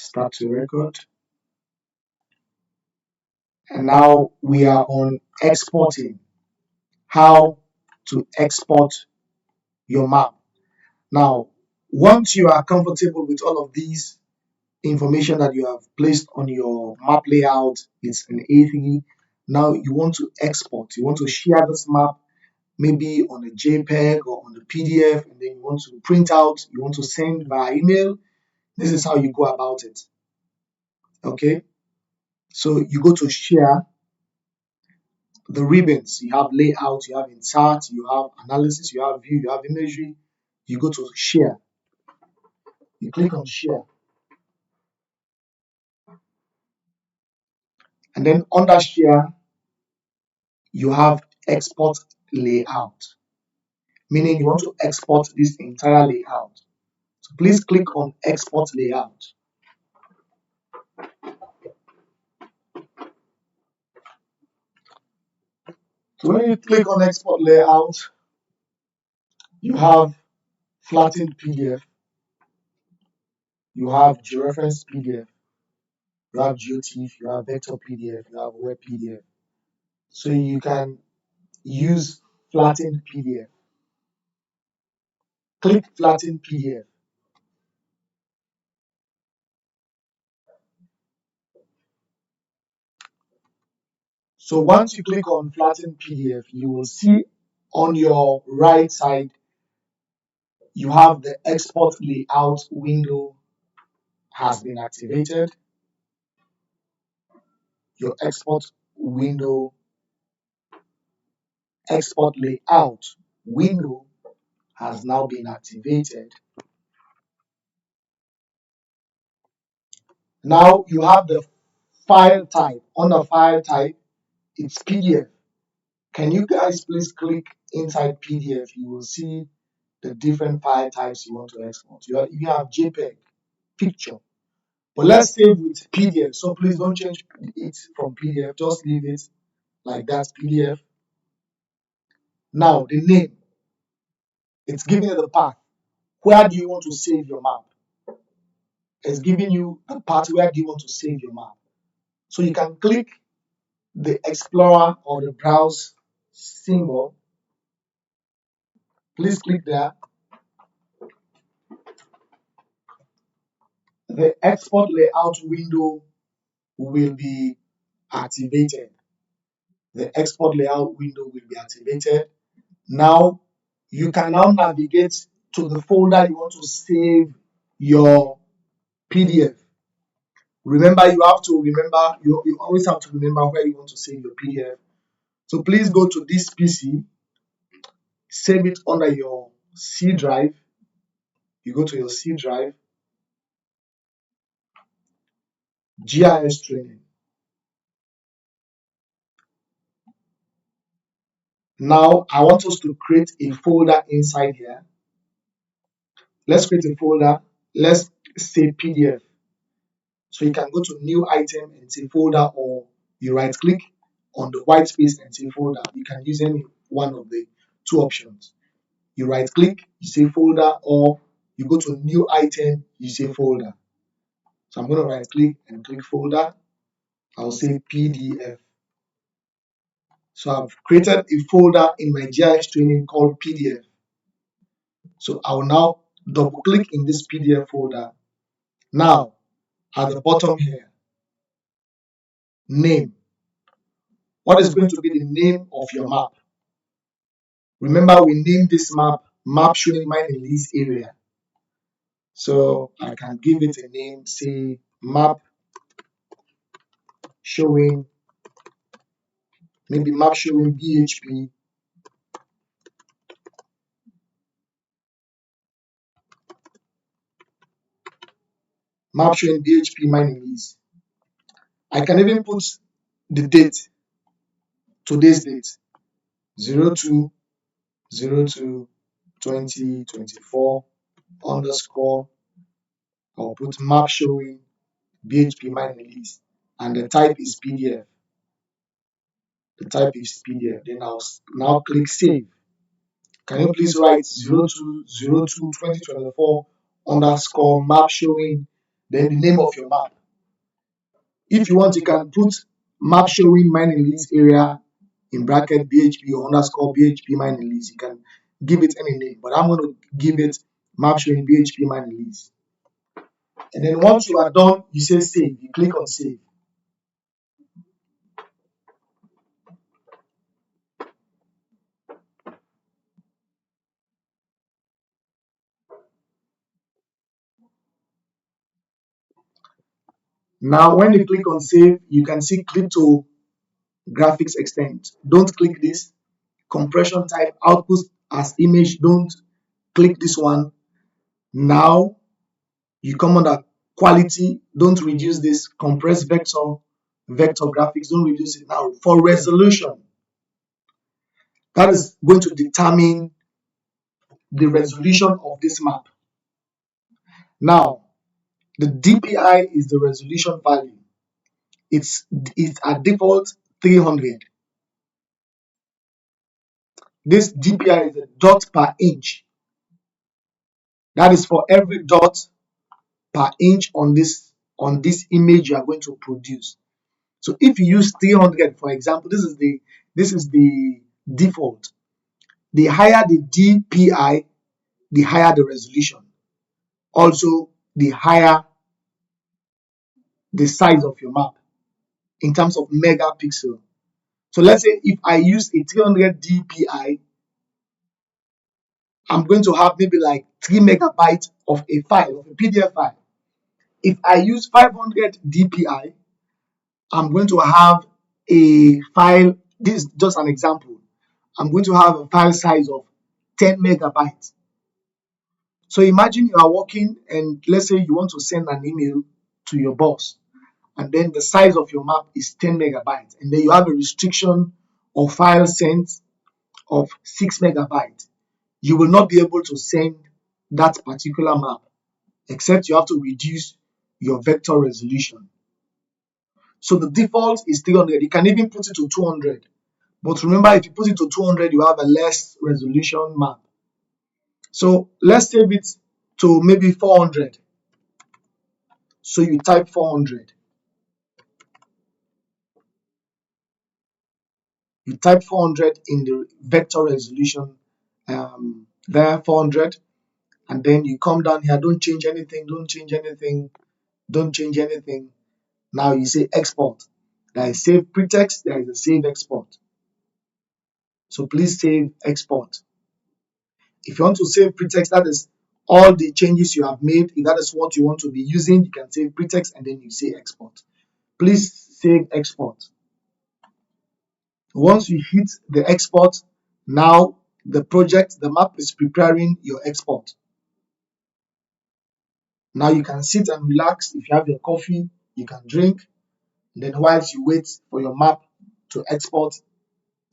Start to record. And now we are on exporting. How to export your map. Now, once you are comfortable with all of these information that you have placed on your map layout, it's an A3. Now you want to export. You want to share this map maybe on a JPEG or on the PDF, and then you want to print out, you want to send via email. This is how you go about it. Okay, so you go to share the ribbons. You have layout, you have insert, you have analysis, you have view, you have imagery. You go to share. You click on share, and then under share you have export layout, meaning you want to export this entire layout. So please click on export layout. So when you click on export layout, you have flattened PDF, you have georeference PDF, you have GeoTIFF, you have vector PDF, you have web PDF. So you can use flattened PDF. Click flatten PDF. So once you click on flatten PDF, you will see on your right side, you have the export layout window has been activated. Your export layout window has now been activated. Now you have the file type. On the file type, it's PDF. Can you guys please click inside PDF? You will see the different file types you want to export. You have JPEG, picture. But let's save with PDF. So please don't change it from PDF. Just leave it like that, PDF. Now the name. It's giving you the path. Where do you want to save your map? It's giving you the path where do you want to save your map. So you can click the Explorer or the Browse symbol. Please click there. The export layout window will be activated. The export layout window will be activated. Now you can now navigate to the folder you want to save your PDF. Remember, you always have to remember where you want to save your PDF. So please go to this PC, save it under your C drive. You go to your C drive, GIS Training. Now I want us to create a folder inside here. Let's create a folder. Let's say PDF. So you can go to new item and say folder, or you right click on the white space and say folder. You can use any one of the two options. You right click, you say folder, or you go to new item, you say folder. So I'm going to right click and click folder. I'll say PDF. So I've created a folder in my GIS training called PDF. So I will now double click in this PDF folder. Now at the bottom here, name. What is going to be the name of your map? Remember, we named this map showing mine in this area. So I can give it a name, say map showing, maybe map showing BHP. Map showing BHP mining lease. I can even put the date, today's date, 02/02/2024 underscore. I'll put map showing BHP mining lease, and the type is PDF. The type is PDF. Then I'll now click save. Can you please write 02/02/2024 underscore map showing then the name of your map. If you want, you can put map showing mining lease area in bracket BHP or underscore BHP mining lease. You can give it any name, but I'm going to give it map showing BHP mining lease. And then once you are done, you say save. You click on save. Now, when you click on save, you can see click to graphics extent. Don't click this. Compression type output as image. Don't click this one. Now you come under quality. Don't reduce this. Compress vector graphics. Don't reduce it. Now for resolution, that is going to determine the resolution of this map. Now the DPI is the resolution value. It's at default 300. This DPI is a dot per inch. That is for every dot per inch on this image you are going to produce. So if you use 300, for example, this is the default. The higher the DPI, the higher the resolution. Also, the higher the size of your map in terms of megapixel. So let's say if I use a 300 DPI, I'm going to have maybe like 3 megabytes of a file, of a PDF file. If I use 500 DPI, I'm going to have a file. This is just an example. I'm going to have a file size of 10 megabytes. So imagine you are working and let's say you want to send an email to your boss, and then the size of your map is 10 megabytes, and then you have a restriction of file sent of 6 megabytes. You will not be able to send that particular map except you have to reduce your vector resolution. So the default is 300. You can even put it to 200. But remember, if you put it to 200, you have a less resolution map. So let's save it to maybe 400. So you type 400. You type 400 in the vector resolution there, 400. And then you come down here. Don't change anything. Don't change anything. Don't change anything. Now you say export. There is save pretext. There is a save export. So please save export. If you want to save pretext, that is all the changes you have made. If that is what you want to be using, you can save pretext and then you say export. Please save export. Once you hit the export, now the map is preparing your export. Now you can sit and relax. If you have your coffee, you can drink. Then whilst you wait for your map to export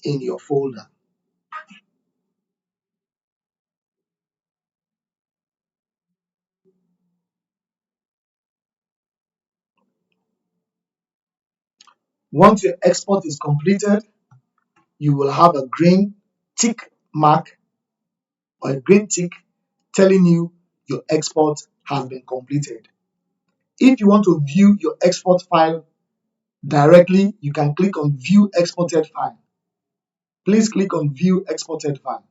in your folder. Once your export is completed, you will have a green tick mark or a green tick telling you your export has been completed. If you want to view your export file directly, you can click on View Exported File. Please click on View Exported File.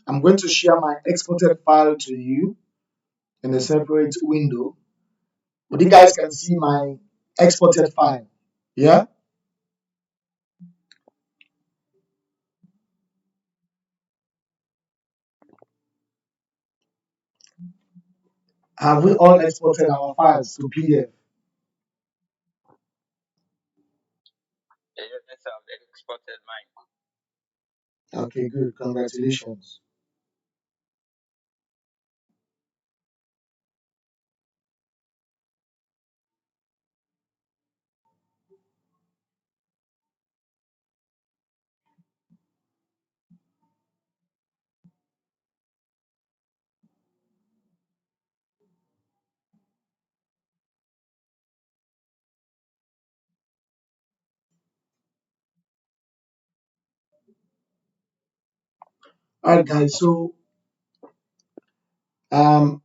I'm going to share my exported file to you in a separate window, but you guys can see my exported file. Yeah? Have we all exported our files to PDF? Okay, good. Congratulations. Alright guys, so um,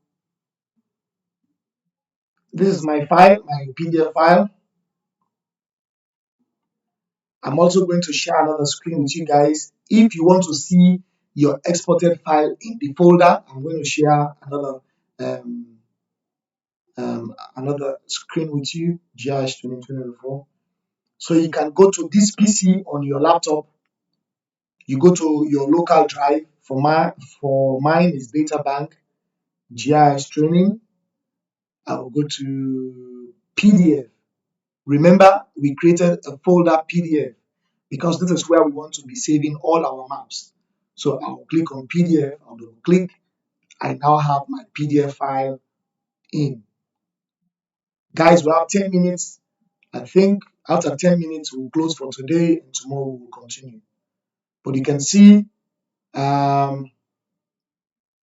this is my file, my PDF file. I'm also going to share another screen with you guys. If you want to see your exported file in the folder, I'm going to share um, another screen with you, GIS 2024. So you can go to this PC on your laptop. You go to your local drive. For mine is Data Bank, GIS Training. I will go to PDF. Remember, we created a folder PDF because this is where we want to be saving all our maps. So I'll click on PDF, I'll double click. I now have my PDF file in. Guys, we have 10 minutes. I think after 10 minutes, we'll close for today and tomorrow we'll continue. But um,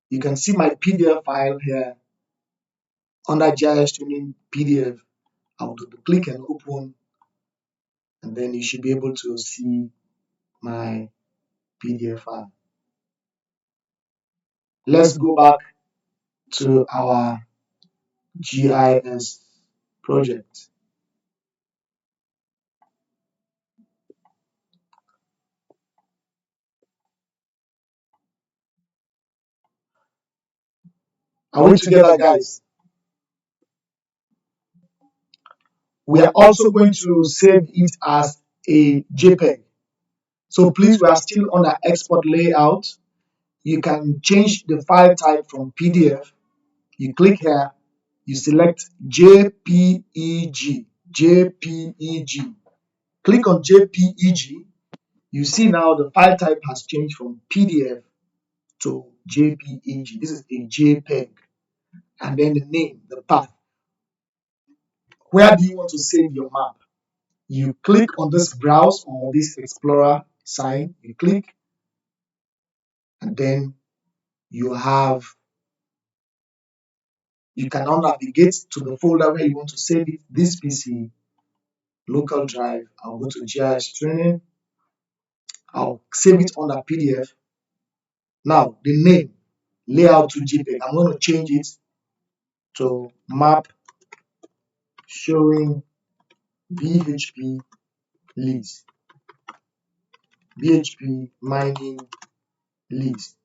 you can see my PDF file here under GIS Training PDF. I'll double click and open, and then you should be able to see my PDF file. Let's go back to our GIS project. Are we together, guys? We are also going to save it as a JPEG. So please, we are still on the export layout. You can change the file type from PDF. You click here, you select JPEG, JPEG. Click on JPEG. You see now the file type has changed from PDF to JPEG. This is a JPEG. And then the name, the path. Where do you want to save your map? You click on this browse or this explorer sign, you click, and then you have you can now navigate to the folder where you want to save it. This PC, local drive. I'll go to GIS Training. I'll save it on the PDF. Now the name, layout to JPEG. I'm going to change it to map showing BHP leads, BHP mining leads.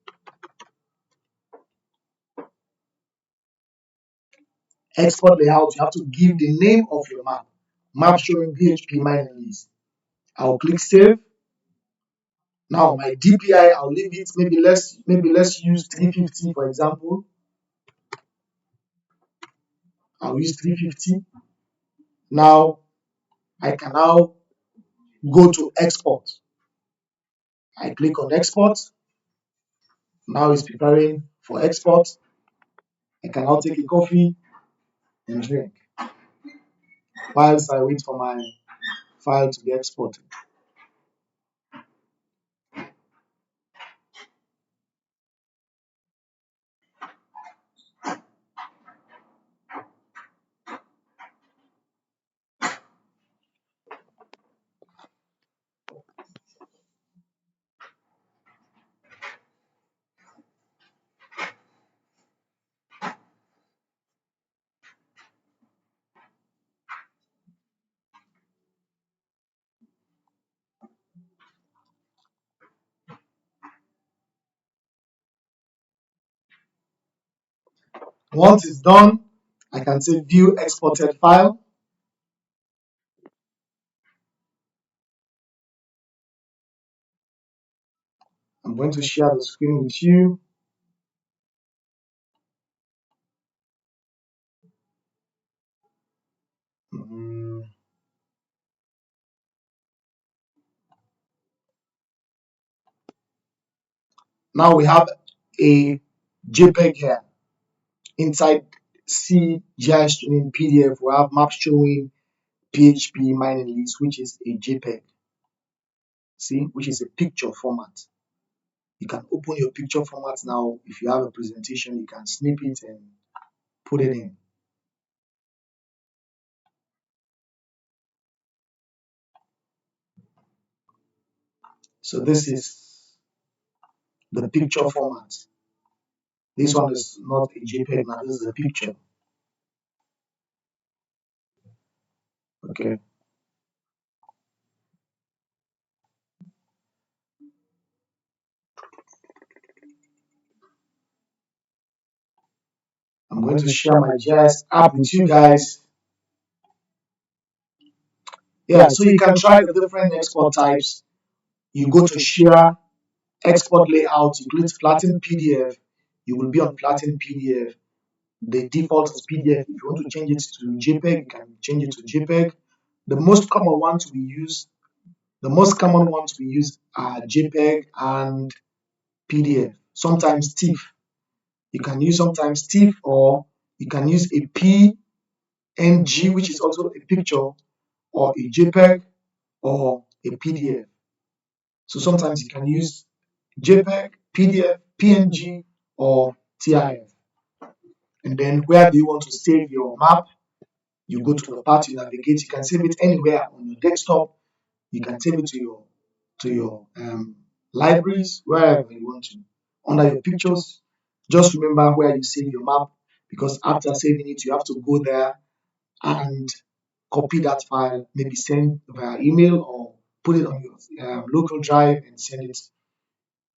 Export layout, you have to give the name of your map. Map showing BHP mining leads. I'll click save. Now my DPI, I'll leave it. Maybe let's use 350 for example. I'll use 350. Now I can now go to export. I click on export. Now it's preparing for export. I can now take a coffee and drink whilst I wait for my file to be exported. Once it's done, I can say view exported file. I'm going to share the screen with you. Now we have a JPEG here. Inside C GIS Training PDF, we have map showing PHP mining list, which is a JPEG. See, which is a picture format. You can open your picture format now. If you have a presentation, you can snip it and put it in. So this is the picture format. This one is not a JPEG now, this is a picture. Okay. I'm going to share my GIS app with you guys. Yeah, so you can try the different export types. You go to share, export layout, you click flatten PDF. You will be on flatten PDF. The default is PDF. If you want to change it to JPEG, you can change it to JPEG. The most common ones we use, are JPEG and PDF. Sometimes TIFF. You can use sometimes TIFF, or you can use a PNG, which is also a picture, or a JPEG, or a PDF. So sometimes you can use JPEG, PDF, PNG, or TIF. And then where do you want to save your map? You go to the part you navigate. You can save it anywhere on your desktop. You can save it to your libraries, wherever you want to. Under your pictures, just remember where you save your map, because after saving it, you have to go there and copy that file, maybe send via email or put it on your local drive and send it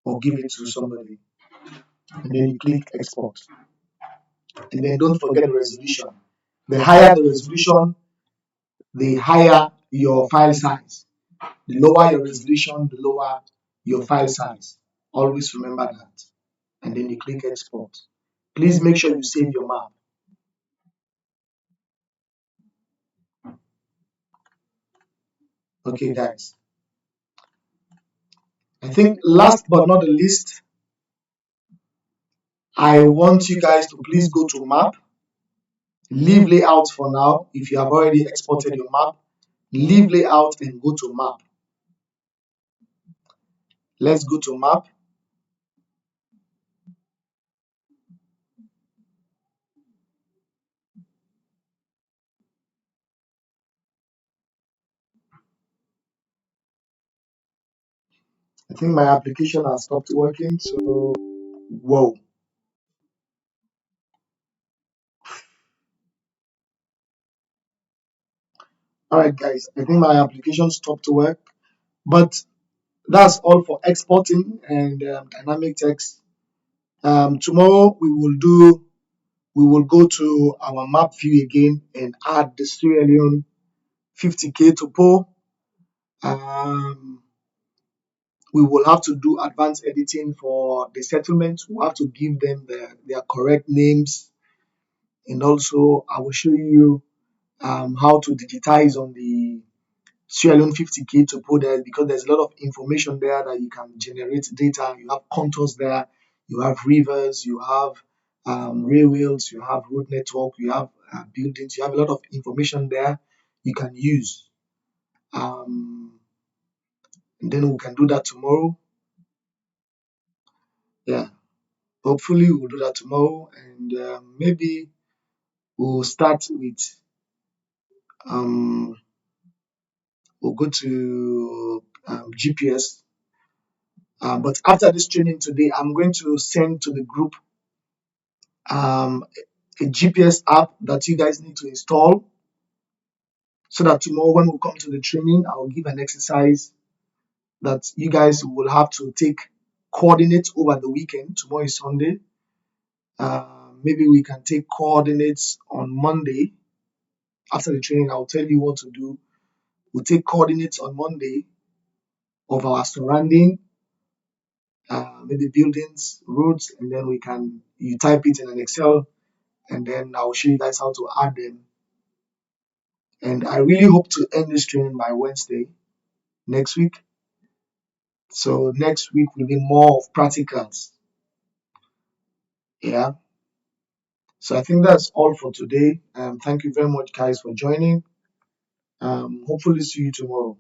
or give it to somebody. And then you click export. And then don't forget the resolution. The higher the resolution, the higher your file size. The lower your resolution, the lower your file size. Always remember that. And then you click export. Please make sure you save your map. Okay, guys. I think last but not the least, I want you guys to please go to map. Leave layout for now. If you have already exported your map, leave layout and go to map. Let's go to map. I think my application has stopped working, so whoa. All right, guys, I think my application stopped work, but that's all for exporting and dynamic text. Tomorrow we will go to our map view again and add the Sierra Leone 50K topo. We will have to do advanced editing for the settlements. We'll have to give them their correct names, and also I will show you how to digitize on the Sierra Leone 50K topo there, because there's a lot of information there that you can generate data. You have contours there, you have rivers, you have railways, you have road network, you have buildings, you have a lot of information there you can use. And then we can do that tomorrow. Yeah, hopefully we'll do that tomorrow, and maybe we'll start with um, we'll go to GPS. But after this training today, I'm going to send to the group um, a GPS app that you guys need to install, so that tomorrow when we come to the training, I'll give an exercise that you guys will have to take coordinates over the weekend. Tomorrow is Sunday. Maybe we can take coordinates on Monday. After the training, I'll tell you what to do. We'll take coordinates on Monday of our surrounding, maybe buildings, roads, and then you type it in an Excel, and then I'll show you guys how to add them. And I really hope to end this training by Wednesday next week. So next week will be more of practicals. Yeah. So I think that's all for today. Thank you very much, guys, for joining. Hopefully see you tomorrow.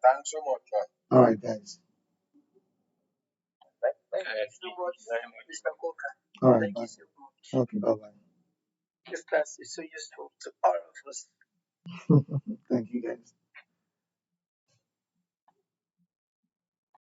Thanks so much. All right, guys. Thank you so much, Mr. Coker. All right, bye. Okay, bye bye. This class is so useful to all of us. Thank you, guys.